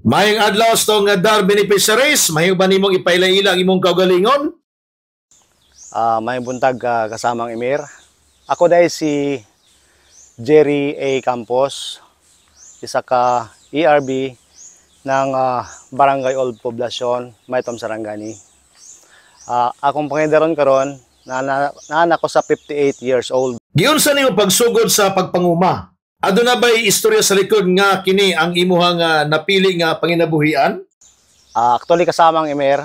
Mayong adlaw sa nga DAR beneficiaries, mahiyo ba nimong ipailaila ang imong kaugalingon? May buntag kasamang Emir. Ako dahil si Jerry A. Campos, isa ka ERB ng Barangay Old Poblacion, Maytom, Sarangani. Akong pangidaron karon na ko sa 58 years old. Giyon sa nimo pagsugod sa pagpanguma? Aduna ba'y istorya sa likod nga kini ang imuhang napili nga panginabuhian? Actually kasamang Emir,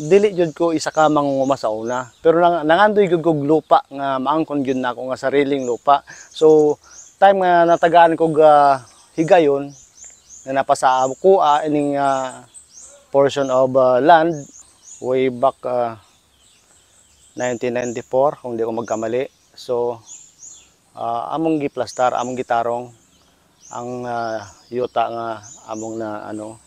dili jud ko isa ka mangunguma sa una, pero nangandoy jud kog lupa nga maangkon jud nako nga sariling lupa. So time nga natagaan kog higayon nga napasa ko ining portion of land way back 1994 kung di ko magkamali. So among giplastar, among gitarong ang yuta nga among na ano.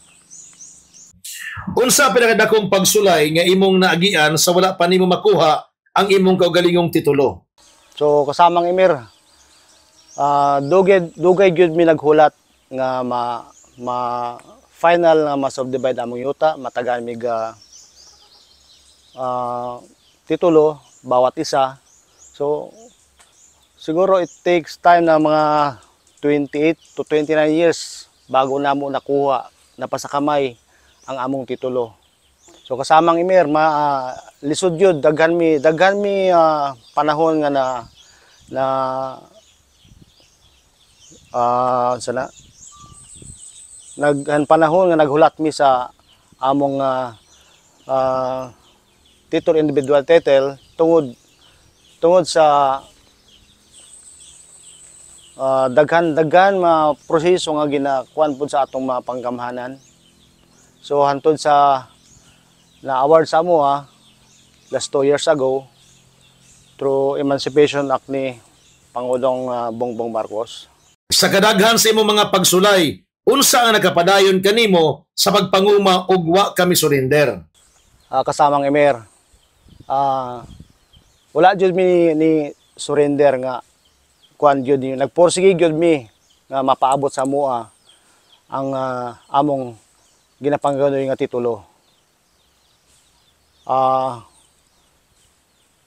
Unsa pinakadakong pagsulay nga imong naagian sa wala pa nimo makuha ang imong kaugalingong titulo? So kasamang Emir, dugay gyud mi naghulat nga final nga ma-subdivide among yuta, matagaan mig titulo bawat isa. So siguro it takes time na mga 28 to 29 years bago namo nakuha napasakamay ang among titulo. So kasamang Emir, lisod yun, daghan mi panahon nga panahon nga naghulat mi sa among title, individual title tungod sa daghan proseso nga ginakuan pud sa atong mga panggamhanan. So hantod sa na-award sa amo last 2 years ago through Emancipation Act ni Pangulong Bongbong Marcos. Sa kadaghan sa imong mga pagsulay, unsa ang nakapadayon kanimo sa pagpanguma og wa kami surrender? Kasamang Emir, wala jud mi ni surrender nga kuan jud ni nagporsige jud mi nga mapaabot sa mua ang among ginapanganoy nga titulo.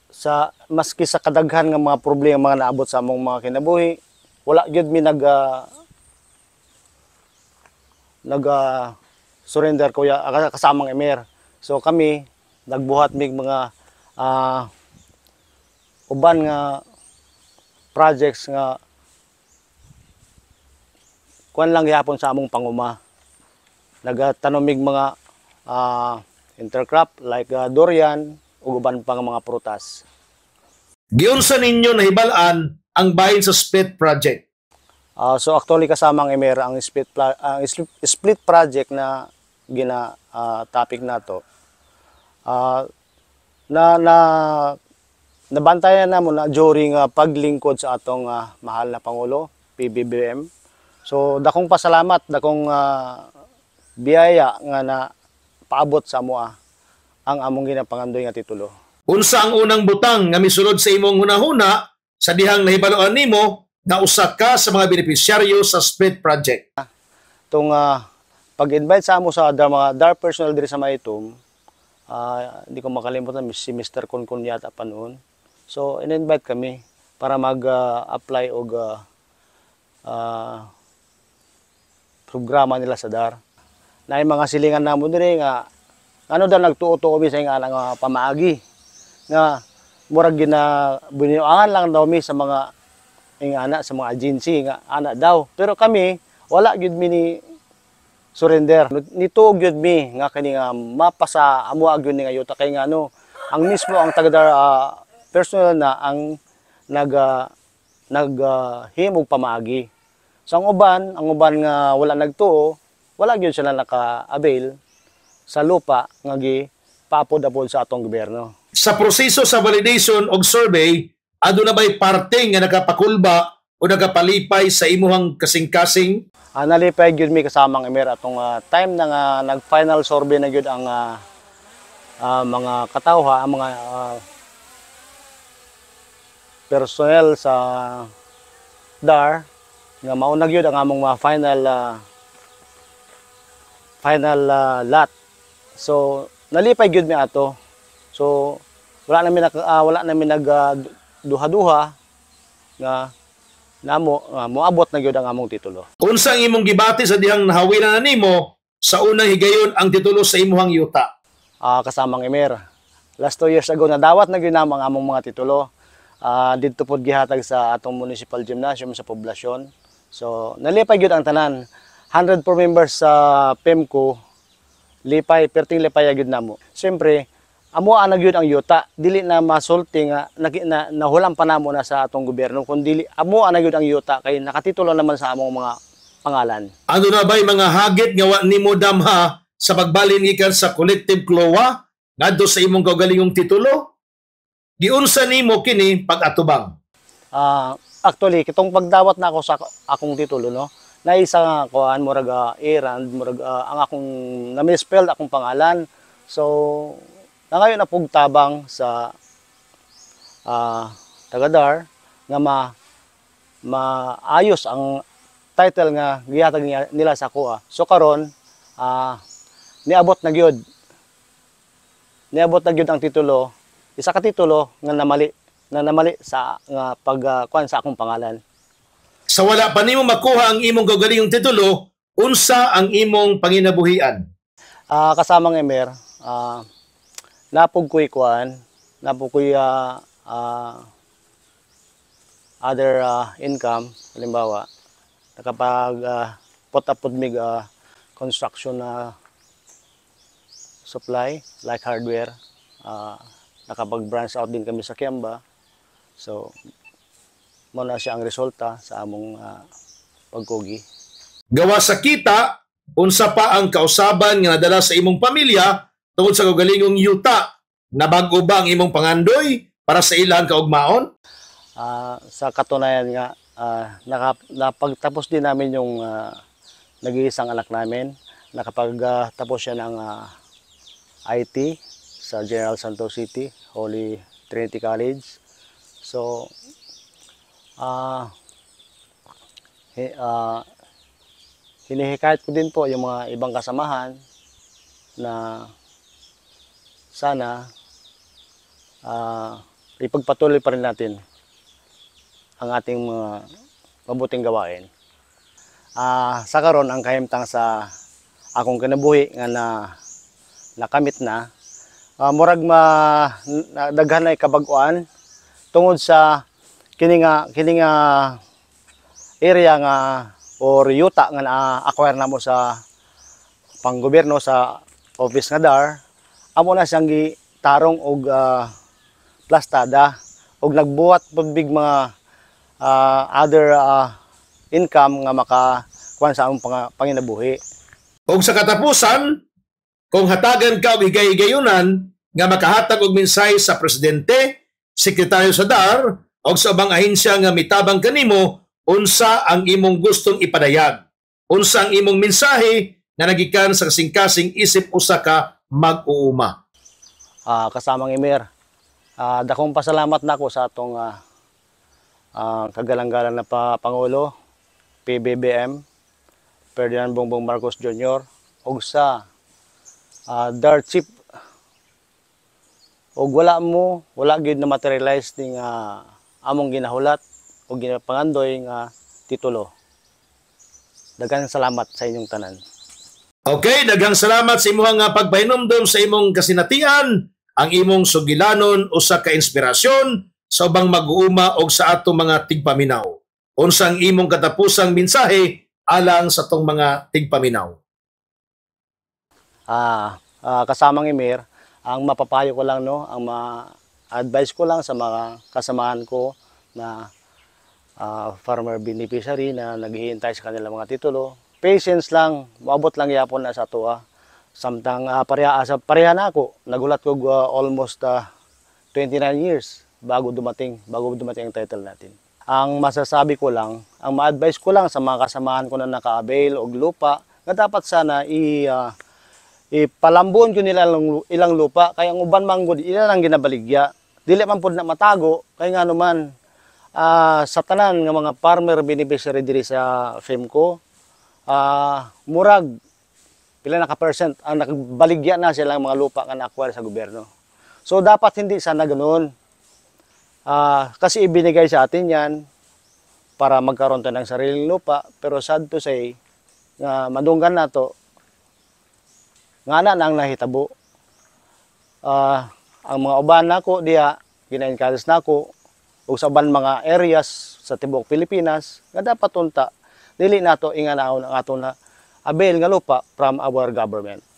Sa maski sa kadaghan nga mga problema nga naabot sa among mga kinabuhi, wala gyud mi surrender kuya kasamang Emir. So kami nagbuhat mig mga uban nga projects nga kuan lang gyapon sa among panguma. Nagatanomig mga intercrop like durian ug uban pa nga mga prutas. Giunsa ninyo nahibal-an ang bahin sa split project? So actually kasamang Emir ang split project na topic nato. Nabantayan na mo na during paglingkod sa atong mahal na Pangulo, PBBM. So dakong pasalamat, dakong biyaya nga na paabot sa amoa ang among ginapangandoy nga titulo. Unsa ang unang butang nga misulod sa imong hunahuna sa dihang nahibaloan nimo na usa ka sa mga benepisyaryo sa split project? Tung pag-invite sa amo sa mga DAR personnel diri sa Maytom, hindi ko makalimutan si Mr. Konkon yata pa noon. So in-invite kami para mag-apply og programa nila sa DAR. Na yung mga silingan namo dire nga ano daw nagtuo-tuo mi sa nga pamaagi nga murag biniyuangan lang daw mi sa mga ingana sa mga agency nga ana daw, pero kami wala gyud mi ni surrender. Nituog gyud mi nga kani nga mapasa amo gyud ni nga yuta kay nga ano ang mismo ang taga personal na ang naghimog pamaagi. So ang uban nga wala nagtuo, wala gyud sila naka-avail sa lupa nga gipapod-apod sa atong gobyerno. Sa proseso sa validation og survey, aduna ba'y parte nga nakapakulba o nakapalipay sa imuhang kasing-kasing? Nalipay gyud mi kasamang Emir atong time na nga nag-final survey na gyud ang mga katawha, ang mga personnel sa DAR nga mao na gyud ang among mga final final lot. So nalipay gyud mi ato. So wala namin nag duha-duha nga moabot na gyud ang among titulo. Unsang imong gibati sa dihang nahawilan na nimo sa unang higayon ang titulo sa imuhang yuta? Kasamang Emer. Last 2 years ago nadawat na gyud ang among mga titulo. Didto pod gihatag sa atong municipal gymnasium sa poblasyon. So nalipay gyud ang tanan. 104 members sa PEMCO lipay perting lipay gyud namo. Siyempre amo ana gyud ang yuta, dili na masulti nga nahulam pa namo na sa atong gobyerno kundi amo ana gyud ang yuta kay nakatitulo naman sa among mga pangalan. Ano na ba'y mga hagit nga wa nimo damha sa pagbalin gikan sa collective CLOA ngadto sa imong kaugalingong titulo? Giunsa nimo kini pag-atubang? Actually kitong pagdawat na ako sa akong titulo no, na isa nga kuan murag errand murag ang akong na-misspelled akong pangalan. So na ngayon na pugtabang sa taga-DAR nga maayos ang title nga gihatag nila sa kuha. So karon niabot na gyud ang titulo, isa ka titulo nga namali sa nga pagkuan sa akong pangalan. Sa wala pa nimo makuha ang imong kaugalingong titulo, unsa ang imong panginabuhian? Kasamang Emer, napog ko'y other income, halimbawa, nakapag put-up mig construction supply, like hardware, nakapag-branch out din kami sa Kiamba. So, muna siya ang resulta sa among pagkugi. Gawa sa kita, unsa pa ang kausaban nga nadala sa imong pamilya tungod sa kaugalingong yuta? Nabago ba ang imong pangandoy para sa ilang kaugmaon? Sa katunayan nga, napagtapos din namin yung nag-iisang anak namin. Nakapagtapos siya ng IT sa General Santos City, Holy Trinity College. So, hinihikayat ko din po yung mga ibang kasamahan na sana ipagpatuloy pa rin natin ang ating mga mabuting gawain. Sa karon ang kahimtang sa akong kinabuhi nga nakamit na, murag daghan ay kabag-uan tungod sa kining area nga or yuta nga na-acquire namo sa panggobyerno sa office nga DAR. Amo na siyang gitarong og plastada og nagbuhat pud big mga other income nga makakuan sa among panginabuhi. Og sa katapusan, kung hatagan ka og higay-higayunan nga makahatag og mensahe sa presidente, sekretaryo sa DAR og sa ubang ahensya nga mitabang kanimo, unsa ang imong gustong ipadayag? Unsa ang imong mensahe nga nagikan sa kasing-kasing isip usa ka mag-uuma? Kasamang Emer, dakong pasalamat na ako sa atong kagalang-galang na Pangulo, PBBM, Ferdinand Bongbong Marcos Jr. og sa DAR Chief. Og wala gid na materialize ning among ginahulat o ginapangandoy nga titulo. Daghang salamat sa inyong tanan. Okay, daghang salamat sa imong pagpahinumdom sa imong kasinatian, ang imong sugilanon usa ka inspirasyon sa ubang mag-uuma og sa atong mga tigpaminaw. Unsang imong katapusang mensahe alang sa tong mga tigpaminaw? Kasamang Emir, ang mapapayo ko lang ang ma-advise ko lang sa mga kasamahan ko na farmer beneficiary na naghihintay sa kanilang mga titulo. Patience lang, maabot lang yapon na sa tuwa. Samtang pareha na ako, nagulat ko almost 29 years bago dumating ang title natin. Ang masasabi ko lang, ang ma-advise ko lang sa mga kasamahan ko na naka-avail og lupa, na dapat sana ipalambon ko nila ilang lupa, kaya ang uban manggod ila lang ginabaligya. Dili man pud na matago, kay nga naman sa tanan nga mga farmer beneficiary diri sa FEMCO, murag pila na ka percent ang nakabaligya na silang mga lupa nga na-acquire sa gobyerno. So dapat hindi sana ganoon. Kasi ibinigay sa atin yan para magkaroon tayo ng sariling lupa, pero sad to say, nga madunggan na to, nga na ang nahitabo. Ang mga uban nako diha, gina-encourage nako, ug sa uban mga areas sa tibuok Pilipinas, nga dapat unta, dili nato inganaon ang aton na avail nga lupa from our government.